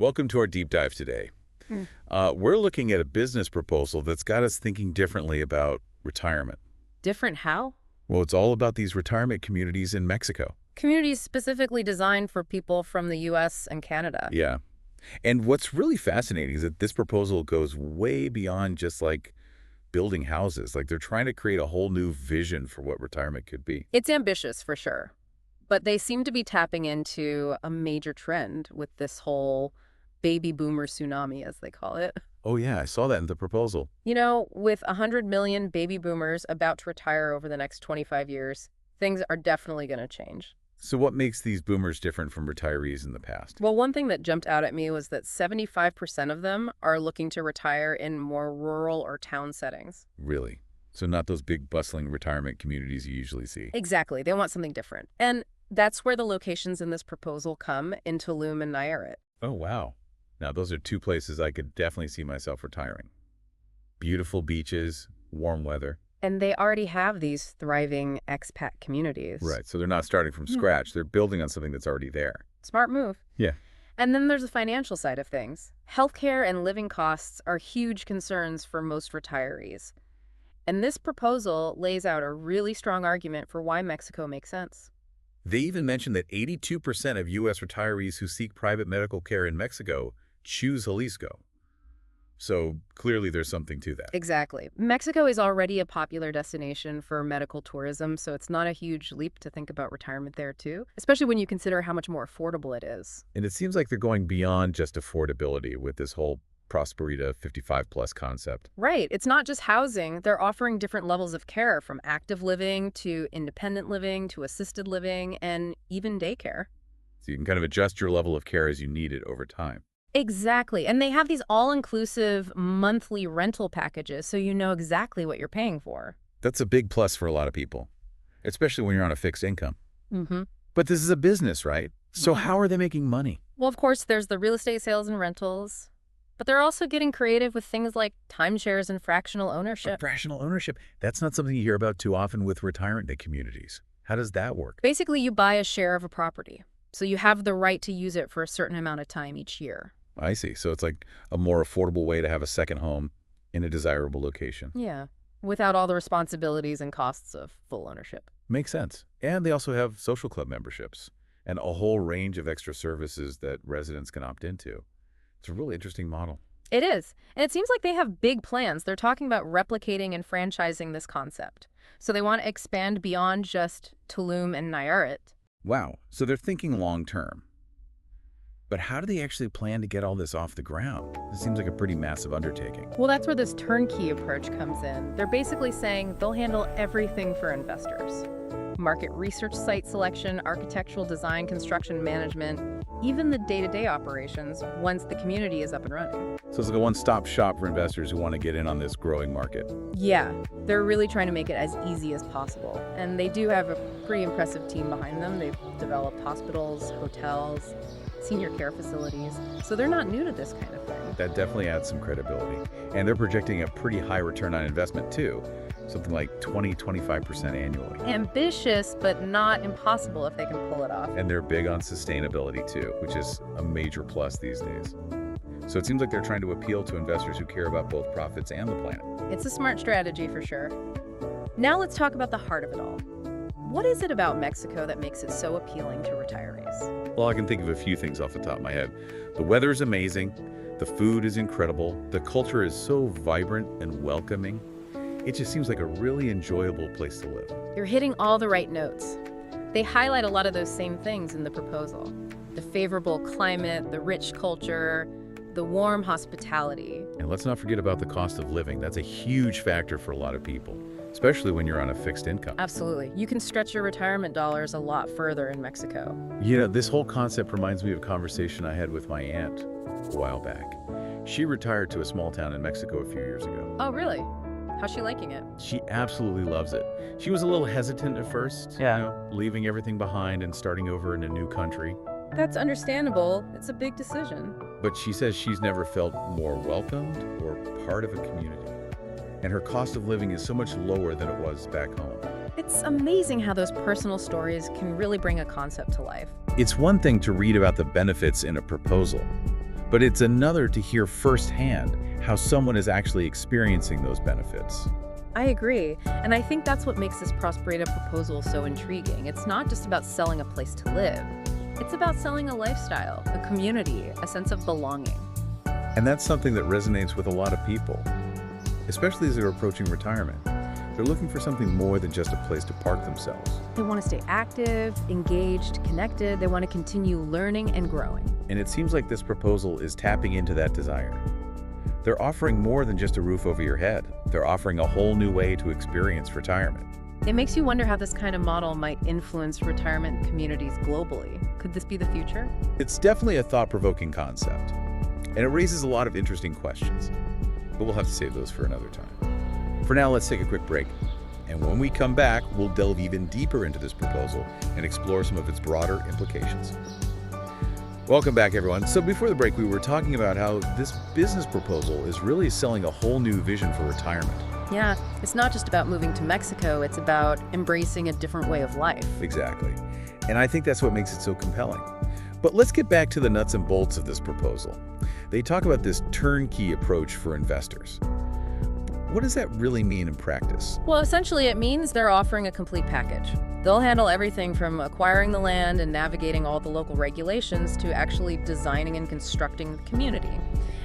Welcome to our deep dive today. Hmm. We're looking at a business proposal that's got us thinking differently about retirement. Different how? Well, it's all about these retirement communities in Mexico. Communities specifically designed for people from the U.S. and Canada. Yeah. And what's really fascinating is that this proposal goes way beyond just like building houses. Like they're trying to create a whole new vision for what retirement could be. It's ambitious for sure, but they seem to be tapping into a major trend with this whole baby boomer tsunami, as they call it. Oh, yeah, I saw that in the proposal. You know, with 100 million baby boomers about to retire over the next 25 years, things are definitely going to change. So what makes these boomers different from retirees in the past? Well, one thing that jumped out at me was that 75% of them are looking to retire in more rural or town settings. Really? So not those big bustling retirement communities you usually see. Exactly. They want something different. And that's where the locations in this proposal come in Tulum and Nayarit. Oh, wow. Now, those are two places I could definitely see myself retiring. Beautiful beaches, warm weather. And they already have these thriving expat communities. Right, so they're not starting from scratch. They're building on something that's already there. Smart move. Yeah. And then there's the financial side of things. Healthcare and living costs are huge concerns for most retirees. And this proposal lays out a really strong argument for why Mexico makes sense. They even mentioned that 82% of U.S. retirees who seek private medical care in Mexico choose Jalisco. So clearly there's something to that. Exactly. Mexico is already a popular destination for medical tourism, so it's not a huge leap to think about retirement there too, especially when you consider how much more affordable it is. And it seems like they're going beyond just affordability with this whole Prosperita 55-plus concept. Right. It's not just housing. They're offering different levels of care, from active living to independent living to assisted living and even daycare. So you can kind of adjust your level of care as you need it over time. Exactly. And they have these all-inclusive monthly rental packages, so you know exactly what you're paying for. That's a big plus for a lot of people, especially when you're on a fixed income. Mm-hmm. But this is a business, right? So how are they making money? Well, of course, there's the real estate sales and rentals, but they're also getting creative with things like timeshares and fractional ownership. Fractional ownership. That's not something you hear about too often with retirement communities. How does that work? Basically, you buy a share of a property, so you have the right to use it for a certain amount of time each year. I see. So it's like a more affordable way to have a second home in a desirable location. Yeah, without all the responsibilities and costs of full ownership. Makes sense. And they also have social club memberships and a whole range of extra services that residents can opt into. It's a really interesting model. It is. And it seems like they have big plans. They're talking about replicating and franchising this concept. So they want to expand beyond just Tulum and Nayarit. Wow. So they're thinking long term. But how do they actually plan to get all this off the ground? It seems like a pretty massive undertaking. Well, that's where this turnkey approach comes in. They're basically saying they'll handle everything for investors. Market research, site selection, architectural design, construction management, even the day-to-day operations once the community is up and running. So it's like a one-stop shop for investors who want to get in on this growing market. Yeah, they're really trying to make it as easy as possible. And they do have a pretty impressive team behind them. They've developed hospitals, hotels, senior care facilities. So they're not new to this kind of thing. That definitely adds some credibility. And they're projecting a pretty high return on investment too. Something like 20–25% annually. Ambitious, but not impossible if they can pull it off. And they're big on sustainability too, which is a major plus these days. So it seems like they're trying to appeal to investors who care about both profits and the planet. It's a smart strategy for sure. Now let's talk about the heart of it all. What is it about Mexico that makes it so appealing to retirees? Well, I can think of a few things off the top of my head. The weather is amazing. The food is incredible. The culture is so vibrant and welcoming. It just seems like a really enjoyable place to live. You're hitting all the right notes. They highlight a lot of those same things in the proposal. The favorable climate, the rich culture, the warm hospitality. And let's not forget about the cost of living. That's a huge factor for a lot of people, especially when you're on a fixed income. Absolutely. You can stretch your retirement dollars a lot further in Mexico. You know, this whole concept reminds me of a conversation I had with my aunt a while back. She retired to a small town in Mexico a few years ago. Oh, really? How's she liking it? She absolutely loves it. She was a little hesitant at first, leaving everything behind and starting over in a new country. That's understandable. It's a big decision. But she says she's never felt more welcomed or part of a community. And her cost of living is so much lower than it was back home. It's amazing how those personal stories can really bring a concept to life. It's one thing to read about the benefits in a proposal, but it's another to hear firsthand how someone is actually experiencing those benefits. I agree, and I think that's what makes this Prosperita proposal so intriguing. It's not just about selling a place to live. It's about selling a lifestyle, a community, a sense of belonging. And that's something that resonates with a lot of people, especially as they're approaching retirement. They're looking for something more than just a place to park themselves. They want to stay active, engaged, connected. They want to continue learning and growing. And it seems like this proposal is tapping into that desire. They're offering more than just a roof over your head. They're offering a whole new way to experience retirement. It makes you wonder how this kind of model might influence retirement communities globally. Could this be the future? It's definitely a thought-provoking concept, and it raises a lot of interesting questions, but we'll have to save those for another time. For now, let's take a quick break, and when we come back, we'll delve even deeper into this proposal and explore some of its broader implications. Welcome back, everyone. So before the break, we were talking about how this business proposal is really selling a whole new vision for retirement. Yeah, it's not just about moving to Mexico, it's about embracing a different way of life. Exactly. And I think that's what makes it so compelling. But let's get back to the nuts and bolts of this proposal. They talk about this turnkey approach for investors. What does that really mean in practice? Well, essentially it means they're offering a complete package. They'll handle everything from acquiring the land and navigating all the local regulations to actually designing and constructing the community,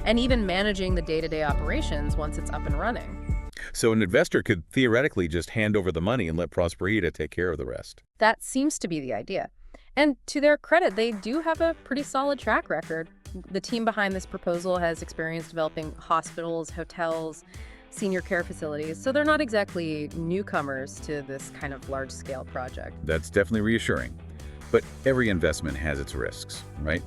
and even managing the day-to-day operations once it's up and running. So an investor could theoretically just hand over the money and let Prosperita take care of the rest. That seems to be the idea. And to their credit, they do have a pretty solid track record. The team behind this proposal has experience developing hospitals, hotels, senior care facilities, so they're not exactly newcomers to this kind of large-scale project. That's definitely reassuring. But every investment has its risks, right?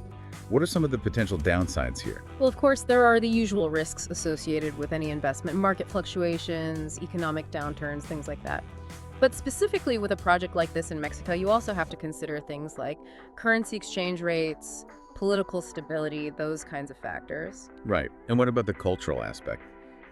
What are some of the potential downsides here? Well, of course, there are the usual risks associated with any investment, market fluctuations, economic downturns, things like that. But specifically with a project like this in Mexico, you also have to consider things like currency exchange rates, political stability, those kinds of factors. Right. And what about the cultural aspect?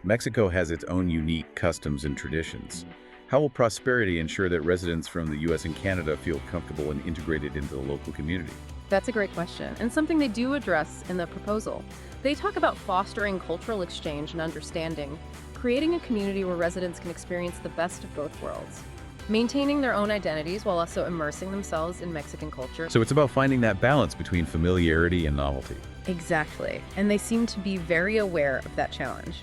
Mexico has its own unique customs and traditions. How will Prosperity ensure that residents from the U.S. and Canada feel comfortable and integrated into the local community? That's a great question, and something they do address in the proposal. They talk about fostering cultural exchange and understanding, creating a community where residents can experience the best of both worlds, maintaining their own identities while also immersing themselves in Mexican culture. So it's about finding that balance between familiarity and novelty. Exactly, and they seem to be very aware of that challenge.